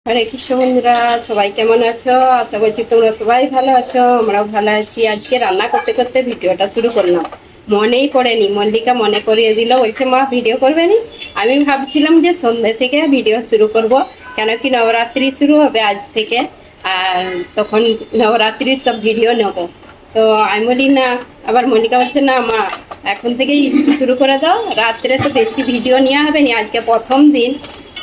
হরে কৃষ্ণ বন্ধুরা, সবাই কেমন আছো? আশা করছি তোমরা সবাই ভালো আছো, আমরাও ভালো আছি। আজকে রান্না করতে করতে ভিডিওটা শুরু করলাম, মনেই পড়েনি। মল্লিকা মনে করিয়ে দিল, বলছে মা ভিডিও করবে নি। আমি ভাবছিলাম যে সন্ধ্যে থেকে ভিডিও শুরু করব, কেন কি নবরাত্রি শুরু হবে আজ থেকে, আর তখন নবরাত্রির সব ভিডিও নেব। তো আমি বলি না, আবার মল্লিকা বলছে না মা এখন থেকেই শুরু করে দাও, রাত্রে তো বেশি ভিডিও নেওয়া হবে না, আজকে প্রথম দিন,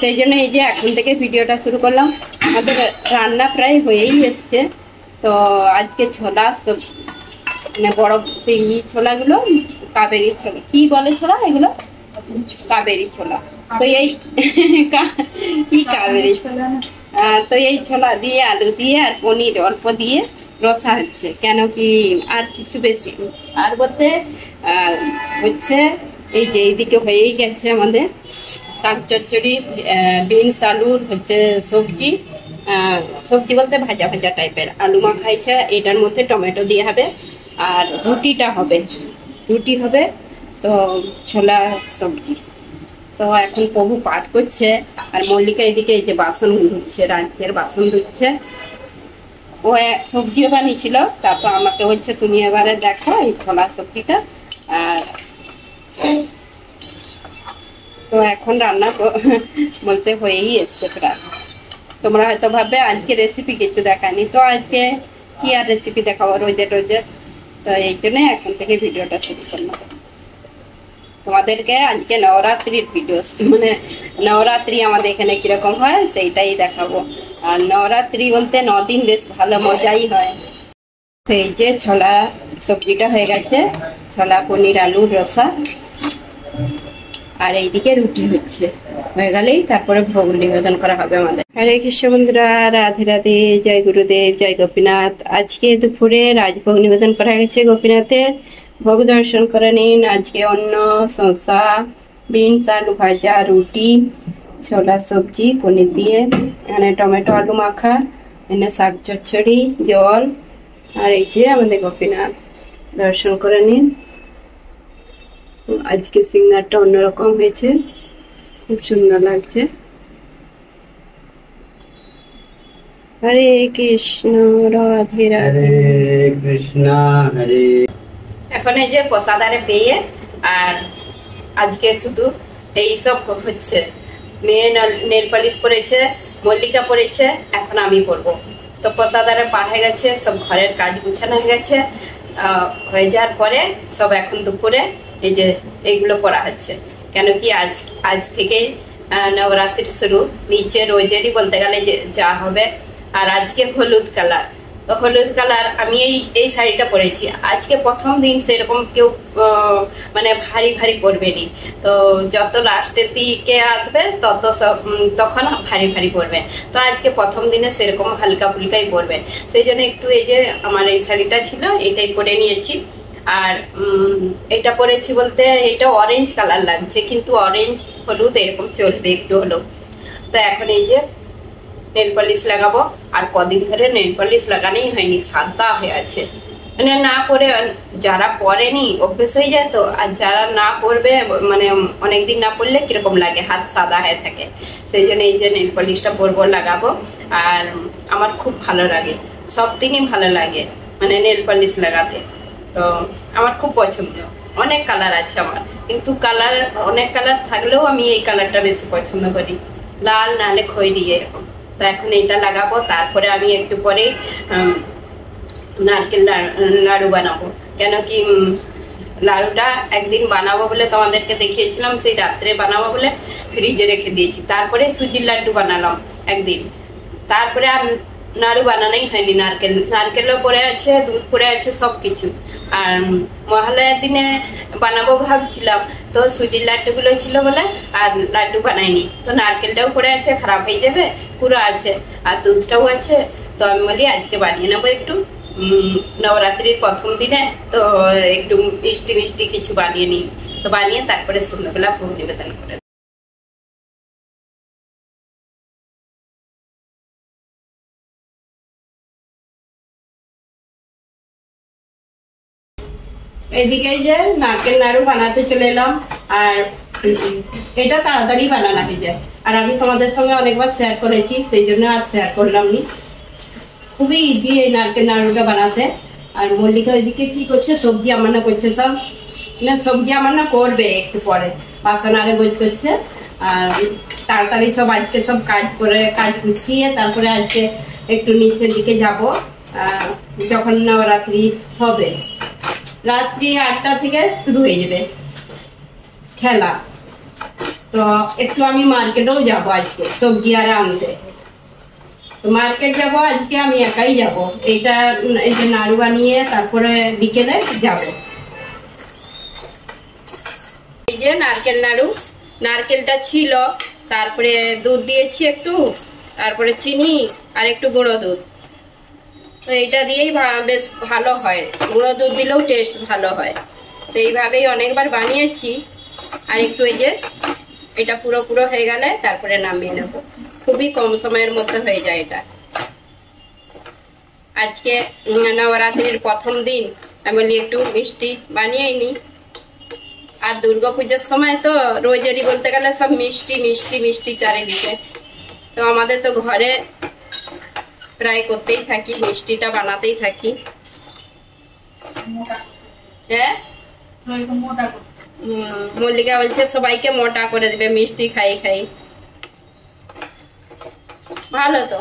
সেই জন্য এই যে এখন থেকে ভিডিওটা শুরু করলাম। আমাদের রান্না প্রায় হয়েই এসছে। তো আজকে ছোলা সব মানে বড় সেই ছোলাগুলো, কাবেরি ছোলা কি বলে ছোলা এগুলো, কাবেরি ছোলা। তো এই কি কাবেরি ছোলা, তো এই ছোলা দিয়ে আলু দিয়ে আর পনির অল্প দিয়ে রসা হচ্ছে, কেন কি আর কিছু বেশি আর বলতে হচ্ছে। এই যে এইদিকে হয়েই গেছে আমাদের শাক চচ্চড়ি, বিনস আলুর হচ্ছে সবজি, সবজি বলতে ভাজা ভাজা টাইপের আলু মাখাইছে, এটার মধ্যে টমেটো দিয়ে হবে, আর রুটিটা হবে, রুটি হবে। তো ছোলা সবজি। তো এখন প্রভু পাঠ করছে, আর মল্লিকা এদিকে এই যে বাসন ধুচ্ছে, রাজ্যের বাসন ধুচ্ছে। ও সবজিও বানিয়েছিল, তারপর আমাকে বলছে তুমি এবারে দেখো এই ছোলা সবজিটা। আর তো এখন রান্না বলতে হয়েই এসছে প্রায়। তোমরা হয়তো ভাববে আজকে রেসিপি কিছু দেখায়নি, তো আজকে কি আর রেসিপি দেখাবো রোজে রোজে। তো এই জন্য এখন থেকে ভিডিওটা শুরু করলাম তোমাদেরকে। আজকে নবরাত্রির ভিডিও, মানে নবরাত্রি আমাদের এখানে কিরকম হয় সেইটাই দেখাবো। আর নবরাত্রি বলতে 9 দিন বেশ ভালো মজাই হয়। তো এই যে ছোলা সবজিটা হয়ে গেছে, ছোলা পনির আলুর রসা, আর এইদিকে রুটি হচ্ছে, হয়ে গেলেই তারপরে ভোগ নিবেদন করা হবে আমাদের। হরে কৃষ্ণ বন্ধুরা, রাধে রাধে, জয় গুরুদেব, জয় গোপীনাথ। আজকে দুপুরে রাজভোগ নিবেদন করা গেছে গোপীনাথের, ভোগ দর্শন করে নিন। আজকে অন্ন, শসা, বিনস আলু ভাজা, রুটি, ছোলা সবজি পনির দিয়ে, এখানে টমেটো আলু মাখা, এখানে শাক চচ্চড়ি, জল, আর এই যে আমাদের গোপীনাথ, দর্শন করে নিন। আজকে সিঙ্গারটা অন্যরকম হয়েছে, খুব সুন্দর লাগছে। হরে কৃষ্ণ, রাধে রাধে, কৃষ্ণ হরে। এখন এই যে প্রসাদারে পেয়ে, আর আজকে শুধু এই সব হচ্ছে। মেয়ে নেল পালিশ পরেছে, মল্লিকা পরেছে, এখন আমি পরবো। তো প্রসাদারে পা হয়ে গেছে, সব ঘরের কাজ গুছানো হয়ে গেছে। হয়ে যাওয়ার পরে সব এখন দুপুরে এই যে এইগুলো পরা হচ্ছে, কেন কি আজ থেকে নবরাত্রি শুরু, নিচে রোজেরই বলতে গেলে যে যা হবে। আর আজকে হলুদ কালার, তো হলুদ কালার আমি এই শাড়িটা পরেছি। আজকে প্রথম দিন, সেরকম কেউ মানে ভারী ভারী পরবেনি। তো যত লাস্টের দিকে আসবে তত তখন ভারী ভারী পরবে। তো আজকে প্রথম দিনে সেরকম হালকা ফুলকাই পরবে, সেই জন্য একটু এই যে আমার এই শাড়িটা ছিল এটাই পরে নিয়েছি। আর এটা পরেছি বলতে এটা অরেঞ্জ কালার লাগছে, কিন্তু অরেঞ্জ হলুদ এরকম চলবে একটু হলেও। তো এখন এই যে নেল পলিশ লাগাবো, আর কদিন ধরে নেল পলিশ লাগানোই হয়নি, সাদা হয়ে আছে। মানে না পরে, যারা পরেনি অভ্যেস হয়ে যায় তো, আর যারা না পরবে মানে অনেকদিন না পরলে কিরকম লাগে, হাত সাদা হয়ে থাকে। সেই জন্য এই যে নেল পলিশটা পরবো, লাগাবো। আর আমার খুব ভালো লাগে, সব দিনই ভালো লাগে মানে নেল পলিশ লাগাতে। তো আমার খুব পছন্দ, অনেক কালার আছে আমার, কিন্তু কালার অনেক কালার থাকলেও আমি এই কালারটা বেশি পছন্দ করি, লাল নাহলে খয়েরি এরকম। তো এখন এইটা লাগাবো, তারপরে আমি একটু পরে নারকেল লাড়ু বানাবো। কেন কি লাড়ুটা একদিন বানাবো বলে তোমাদেরকে দেখিয়েছিলাম, সেই রাত্রে বানাবো বলে ফ্রিজে রেখে দিয়েছি। তারপরে সুজির লাড্ডু বানালাম একদিন, তারপরে আর নাড়ু বানানোই হয়নি। নারকেলও পড়ে আছে, দুধ পড়ে আছে, সবকিছু। আর মহালয়ার দিনে বানাবো ভাবছিলাম, তো সুজির লাড্ডুগুলো ছিল বলে আর লাড্ডু বানাইনি। তো নারকেলটাও পড়ে আছে, খারাপ হয়ে যাবে, পুরো আছে, আর দুধটাও আছে। তো আমি বলি আজকে বানিয়ে নেবো একটু, নবরাত্রির প্রথম দিনে, তো একটু মিষ্টি মিষ্টি কিছু বানিয়ে নিই। তো বানিয়ে তারপরে সন্ধ্যাবেলা ভোগ নিবেদন করে। এদিকে যে নারকেল নাড়ু বানাতে চলে এলাম, আর এটা তাড়াতাড়ি বানানো হয়ে যায়। আর আমি তোমাদের সঙ্গে অনেকবার শেয়ার করেছি, সেই জন্য আর শেয়ার করলাম নি। খুবই ইজি এই নারকেল নাড়ুটা বানাতে। আর মল্লিকা ওইদিকে কি করছে, সবজি আমান্না করছে সব, না সবজি আমান্না করবে একটু পরে, বাসন আরে গোছ করছে। আর তাড়াতাড়ি সব আজকে সব কাজ গুছিয়ে তারপরে আজকে একটু নিচের দিকে যাব। যখন নবরাত্রি হবে, রাত্রি 8টা থেকে শুরু হয়ে যাবে খেলা, তো একটু আমি মার্কেটেও যাব আজকে সবজি আরে আনতে। তো মার্কেট যাব আজকে, আমি একাই যাব। এই যে নাড়ু বানিয়ে তারপরে বিকেলে যাব। এই যে নারকেল নাড়ু, নারকেলটা ছিল, তারপরে দুধ দিয়েছি একটু, তারপরে চিনি আর একটু গুঁড়ো দুধ। তো এইটা দিয়েই বেশ ভালো হয়, গুঁড়ো দুধ দিলেও টেস্ট ভালো হয়। তো এইভাবেই অনেকবার বানিয়েছি। আর একটু এই যে এটা পুরো হয়ে গেলে তারপরে নামিয়ে নেব। খুবই কম সময়ের মধ্যে হয়ে যায় এটা। আজকে নবরাত্রির প্রথম দিন, আমি বলি একটু মিষ্টি বানিয়ে নিই। আর দুর্গাপূজার সময় তো রোজারি বলতে গেলে সব মিষ্টি মিষ্টি মিষ্টি চারিদিকে। তো আমাদের তো ঘরে প্রায় করতেই থাকি, মিষ্টিটা বানাতেই থাকি। হ্যাঁ, মল্লিকা বলছে সবাইকে মোটা করে দেবে মিষ্টি খাই খাই। ভালো তো,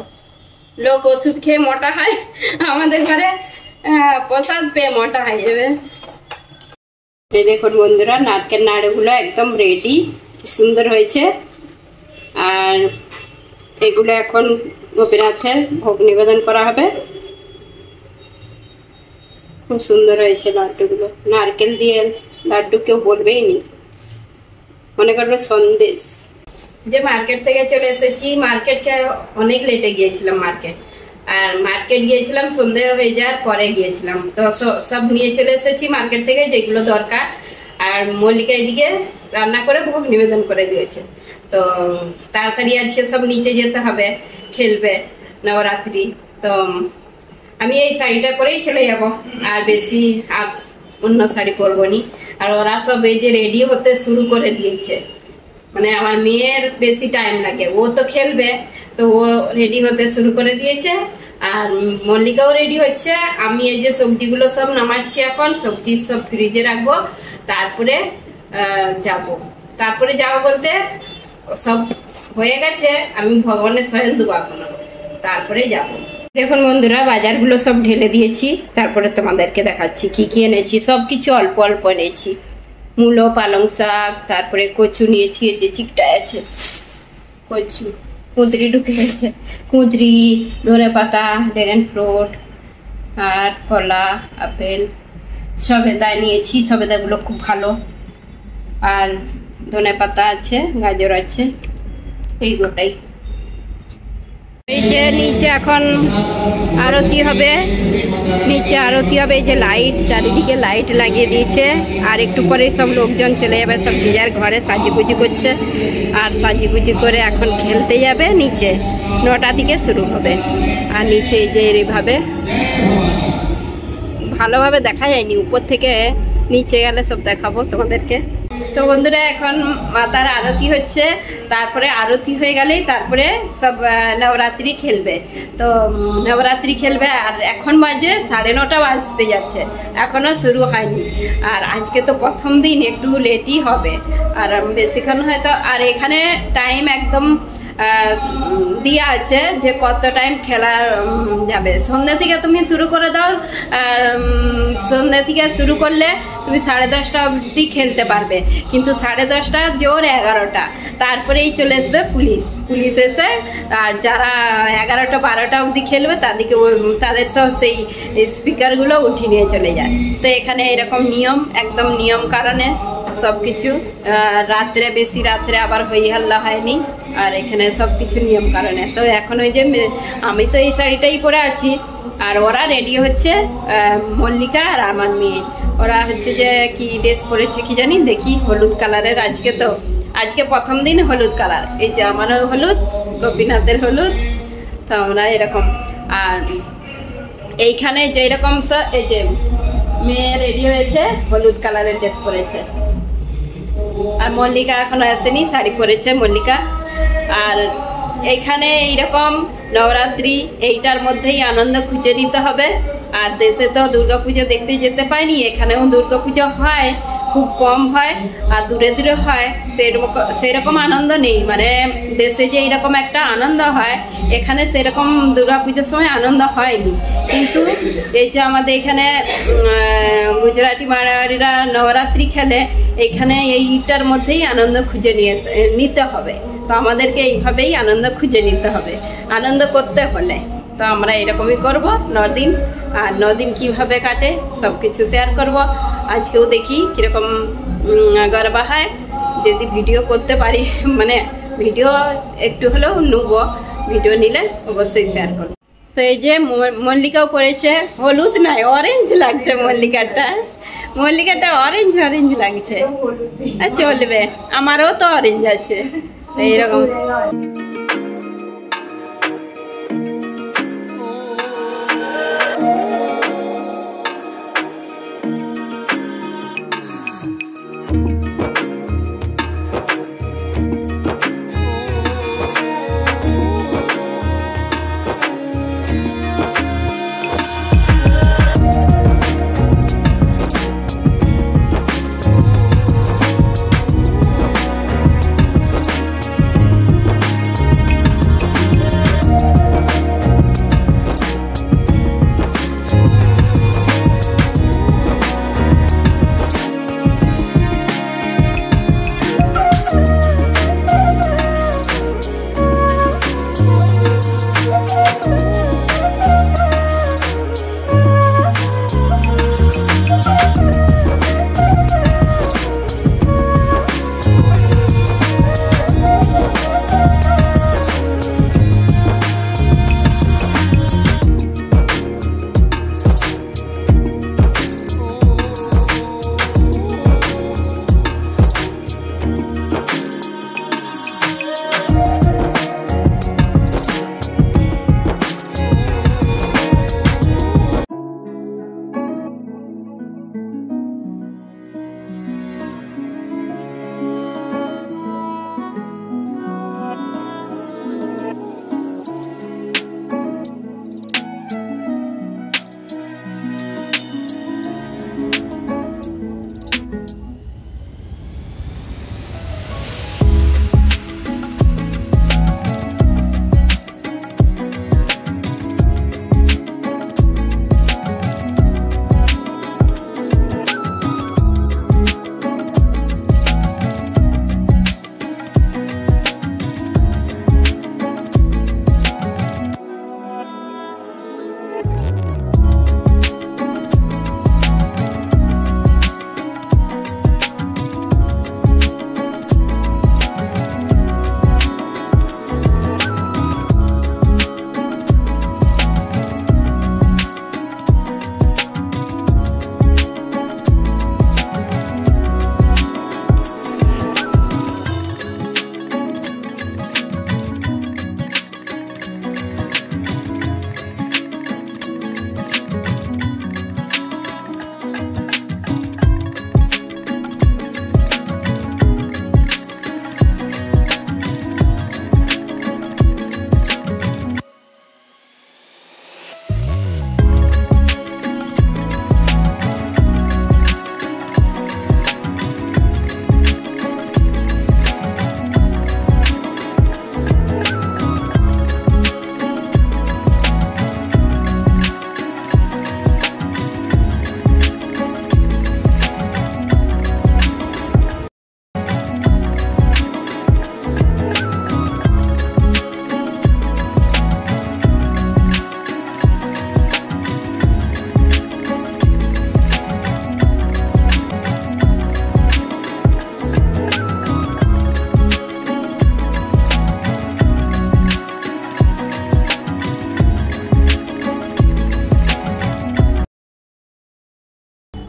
লোক ওষুধ খেয়ে মোটা হয়, আমাদের ঘরে প্রসাদ পেয়ে মোটা হয়ে যাবে। এই দেখুন বন্ধুরা, নারকেল নাড়ুগুলো একদম রেডি, সুন্দর হয়েছে। আর এগুলো এখন গোপীনাথের ভোগ নিবেদন করা হবে। খুব সুন্দর হয়েছে লাড্ডুগুলো, নারকেল দিয়ে লাড্ডু কেউ বলবেই নি, মনে করবে সন্দেশ। যে মার্কেট থেকে চলে এসেছি, মার্কেটকে অনেক লেটে গিয়েছিলাম আর মার্কেট গিয়েছিলাম সন্ধে হয়ে যাওয়ার পরে গিয়েছিলাম। তো সব নিয়ে চলে এসেছি মার্কেট থেকে যেগুলো দরকার। আর মল্লিকা এদিকে রান্না করে ভোগ নিবেদন করে দিয়েছে। তো তাড়াতাড়ি আজকে সব নিচে যেতে হবে, খেলবে নবরাত্রি। তো আমি এই শাড়িটা পরেই চলে যাব, আর বেশি আর অন্য শাড়ি পরবো নি। আর ওরা সব এই যে রেডি হতে শুরু করে দিয়েছে, মানে আমার মেয়ের বেশি টাইম লাগে, ও তো খেলবে, তো ও রেডি হতে শুরু করে দিয়েছে। আর মল্লিকাও রেডি হচ্ছে। আমি এই যে সবজিগুলো সব নামাচ্ছি, এখন সবজি সব ফ্রিজে রাখবো, তারপরে যাব বলতে সব হয়ে গেছে, আমি ভগবানের শয়ন দেবো এখনো, তারপরে যাব। দেখুন বন্ধুরা, বাজারগুলো সব ঢেলে দিয়েছি, তারপরে তোমাদেরকে দেখাচ্ছি কি কি এনেছি। সবকিছু অল্প অল্প এনেছি, মূলো, পালং শাক, তারপরে কচু নিয়েছি, এই যে চিকটায় আছে কচু, কুঁদরি ঢুকে গেছে, কুঁদরি, ধনে পাতা, ড্রাগন ফ্রুট, আর কলা, আপেল, সবেদা নিয়েছি। সবেদাগুলো খুব ভালো। আর ধনে পাতা আছে, গাজর আছে, এই গোটাই। এই যে নিচে এখন আরতি হবে, এই যে লাইট, চারিদিকে লাইট লাগিয়ে দিয়েছে। আর একটু পরে সব লোকজন চলে যাবে, সব যে যার ঘরে সাজিগুজি করছে। আর সাজিগুজি করে এখন খেলতে যাবে নিচে, 9টা থেকে শুরু হবে। আর নিচে এই যে এইভাবে ভালোভাবে দেখা যায়নি, উপর থেকে নিচে গেলে সব দেখাবো তোমাদেরকে। তো বন্ধুরা, এখন মাতার আরতি হচ্ছে, তারপরে আরতি হয়ে গেলেই তারপরে সব নবরাত্রি খেলবে। তো নবরাত্রি খেলবে, আর এখন বাজে 9:30 বাজতে যাচ্ছে, এখনো শুরু হয়নি। আর আজকে তো প্রথম দিন, একটু লেটই হবে, আর বেশিক্ষণ হয়তো। আর এখানে টাইম একদম দিয়া আছে যে কত টাইম খেলা যাবে। সন্ধ্যা থেকে তুমি শুরু করে দাও, আর সন্ধ্যা থেকে শুরু করলে তুমি 10:30 অবধি খেলতে পারবে, কিন্তু 10:30 জোর 11টা, তারপরেই চলে আসবে পুলিশ এসে। আর যারা 11টা-12টা অবধি খেলবে তাদের সব সেই স্পিকারগুলো উঠিয়ে নিয়ে চলে যায়। তো এখানে এরকম নিয়ম, একদম নিয়ম কারণে সবকিছু। বেশি রাত্রে আবার হই হাল্লা হয়নি। আর এখানে সবকিছু নিয়ম কারণে। তো এখন ওই যে আমি তো এই শাড়িটাই পরে আছি, আর ওরা রেডি হচ্ছে, মল্লিকা আর আমার মেয়ে। ওরা হচ্ছে যে কি ড্রেস পরেছে কি জানি, দেখি হলুদ কালারের। আজকে প্রথম দিন হলুদ কালার, এই যে আমারও হলুদ, গোপীনাথের হলুদ। তো আমরা এরকম। আর এইখানে যেরকম এই যে মেয়ে রেডি হয়েছে, হলুদ কালারের ড্রেস পরেছে। আর মল্লিকা এখনো আসেনি, শাড়ি পরেছে মল্লিকা। আর এখানে এইরকম নবরাত্রি এইটার মধ্যেই আনন্দ খুঁজে নিতে হবে। আর দেশে তো দুর্গাপুজো দেখতে যেতে পাইনি, এখানেও দুর্গাপুজো হয়, খুব কম হয় আর দূরে দূরে হয়, সেরকম আনন্দ নেই। মানে দেশে যে এইরকম একটা আনন্দ হয়, এখানে সেরকম দুর্গাপুজোর সময় আনন্দ হয়নি। কিন্তু এই যে আমাদের এখানে গুজরাটি মারোয়ারিরা নবরাত্রি খেলে, এখানে এইটার মধ্যেই আনন্দ খুঁজে নিতে হবে। তো আমাদেরকে এইভাবেই আনন্দ খুঁজে নিতে হবে আনন্দ করতে হলে। তো আমরা এরকমই করব 9 দিন। আর 9 দিন কীভাবে কাটে সব কিছু শেয়ার করব। আজকেও দেখি কীরকম গরবা হয়, যদি ভিডিও করতে পারি, মানে ভিডিও একটু হলেও নেব, ভিডিও নিলে অবশ্যই শেয়ার করব। তো এই যে মল্লিকাও পড়েছে, হলুদ নয় অরেঞ্জ লাগছে মল্লিকাটা অরেঞ্জ লাগছে। চলবে, আমারও তো অরেঞ্জ আছে। তো এইরকম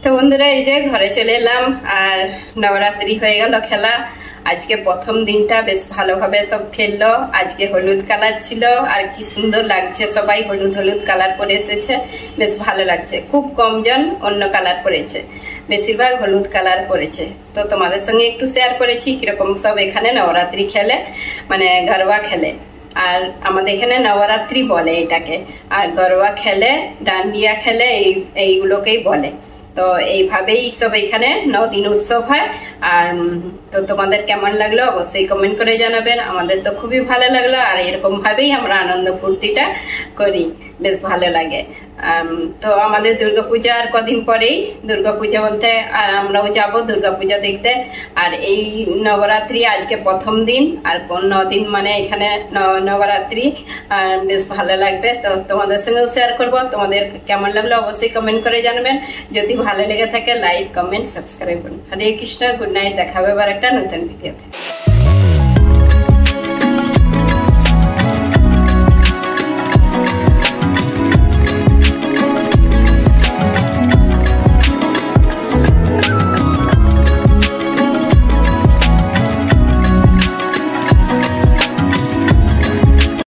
তো বন্ধুরা এই যে ঘরে চলে এলাম আর নবরাত্রি হয়ে গেল খেলা। আজকে প্রথম দিনটা বেশ ভালোভাবে সব খেললো। আজকে হলুদ কালার ছিল আর কি সুন্দর লাগছে, সবাই হলুদ হলুদ কালার পরে এসেছে, বেশ ভালো লাগছে। খুব কম জন অন্য কালার পরেছে, বেশিরভাগ হলুদ কালার পরেছে। তো তোমাদের সঙ্গে একটু শেয়ার করেছি কিরকম সব এখানে নবরাত্রি খেলে, মানে গরবা খেলে। আর আমাদের এখানে নবরাত্রি বলে এটাকে, আর গরবা খেলে, ডান্ডিয়া খেলে, এইগুলোকেই বলে। তো এইভাবেই সব এখানে 9 দিন উৎসব হয়। আর তো তোমাদের কেমন লাগলো অবশ্যই কমেন্ট করে জানাবেন। আমাদের তো খুবই ভালো লাগলো, আর এরকম ভাবেই আমরা আনন্দ ফুর্তিটা করি, বেশ ভালো লাগে। তো আমাদের দুর্গাপূজা আর কদিন পরেই, দুর্গাপূজা বলতে আমরাও যাব দুর্গাপূজা দেখতে। আর এই নবরাত্রি আজকে প্রথম দিন, আর 9 দিন মানে এখানে নবরাত্রি, বেশ ভালো লাগবে। তো তোমাদের সঙ্গেও শেয়ার করব। তোমাদের কেমন লাগলো অবশ্যই কমেন্ট করে জানাবেন। যদি ভালো লেগে থাকে লাইক, কমেন্ট, সাবস্ক্রাইব করুন। হরে কৃষ্ণ, গুড নাইট, দেখা হবে আবার একটা নতুন ভিডিওতে।